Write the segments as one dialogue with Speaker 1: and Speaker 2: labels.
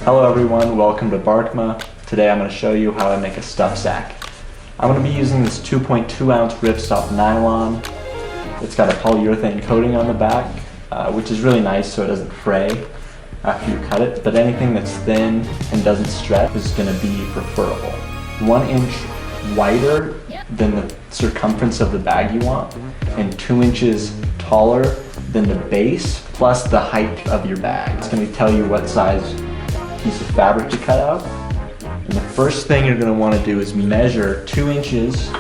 Speaker 1: Hello everyone, welcome to Barkma. Today I'm going to show you how I make a stuff sack. I'm going to be using this 2.2 ounce ripstop nylon. It's got a polyurethane coating on the back, which is really nice so it doesn't fray after you cut it, but anything that's thin and doesn't stretch is going to be preferable. 1 inch wider than the circumference of the bag you want, and 2 inches taller than the base plus the height of your bag. It's going to tell you what size piece of fabric to cut out. And the first thing you're going to want to do is measure 2 inches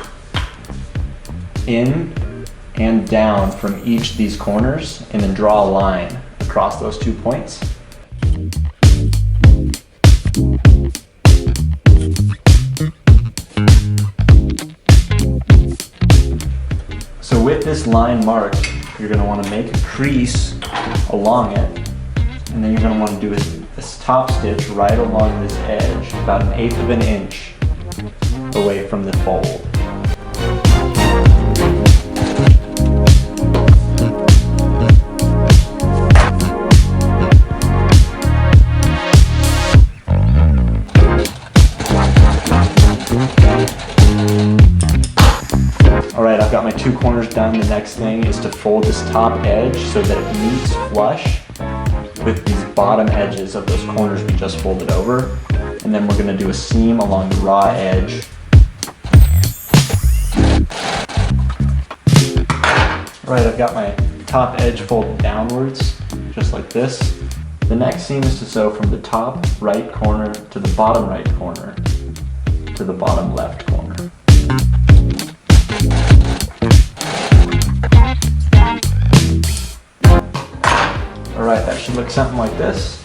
Speaker 1: in and down from each of these corners, and then draw a line across those 2 points. So with this line marked, you're going to want to make a crease along it, and then you're going to want to do this top stitch right along this edge, about 1/8 of an inch away from the fold. Alright, I've got my 2 corners done. The next thing is to fold this top edge so that it meets flush with these bottom edges of those corners we just folded over. And then we're going to do a seam along the raw edge. Alright, I've got my top edge folded downwards, just like this. The next seam is to sew from the top right corner to the bottom right corner to the bottom left corner. Alright, that should look something like this,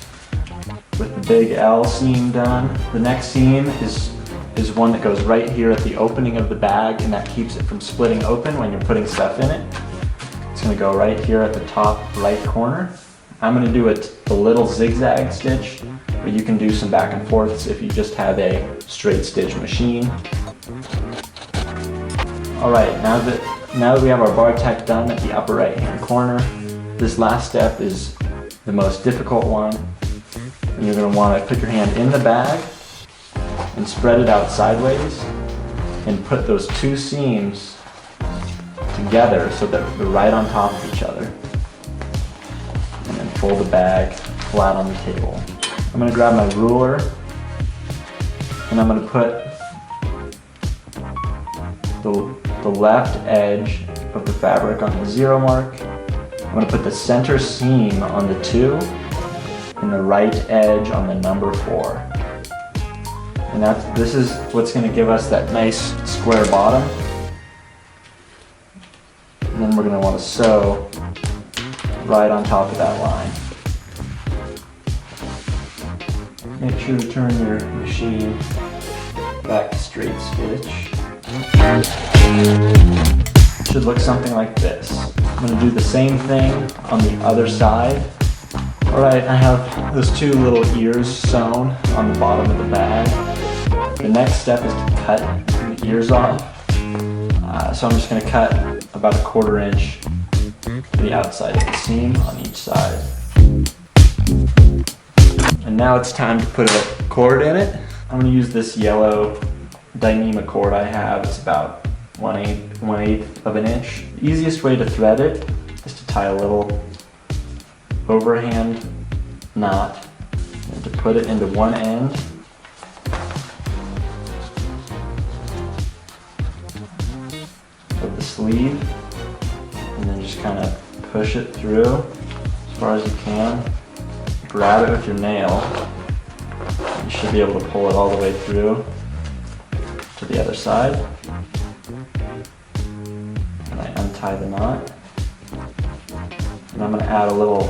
Speaker 1: with the big L seam done. The next seam is one that goes right here at the opening of the bag, and that keeps it from splitting open when you're putting stuff in it. It's going to go right here at the top right corner. I'm going to do a little zigzag stitch, but you can do some back and forths if you just have a straight stitch machine. Alright, now that we have our bar tack done at the upper right hand corner, this last step is the most difficult one. And you're going to want to put your hand in the bag and spread it out sideways and put those 2 seams together so that they're right on top of each other. And then fold the bag flat on the table. I'm going to grab my ruler and I'm going to put the left edge of the fabric on the 0 mark. I'm going to put the center seam on the 2 and the right edge on the number 4. And this is what's going to give us that nice square bottom. And then we're going to want to sew right on top of that line. Make sure to turn your machine back to straight stitch. It should look something like this. I'm going to do the same thing on the other side. Alright, I have those 2 little ears sewn on the bottom of the bag. The next step is to cut the ears off. So I'm just going to cut about 1/4 inch to the outside of the seam on each side. And now it's time to put a cord in it. I'm going to use this yellow Dyneema cord I have. It's about 1/8 of an inch. The easiest way to thread it is to tie a little overhand knot and to put it into one end of the sleeve, and then just kind of push it through as far as you can. Grab it with your nail. You should be able to pull it all the way through to the other side. And I untie the knot. And I'm going to add a little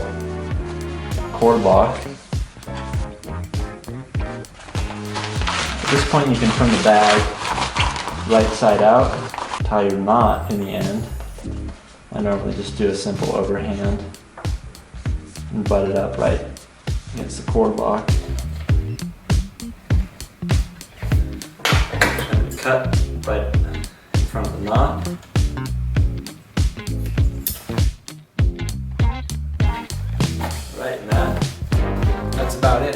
Speaker 1: cord lock. At this point you can turn the bag right side out, tie your knot in the end. I normally just do a simple overhand and butt it up right against the cord lock. And cut right in front of the knot. Right, and that's about it.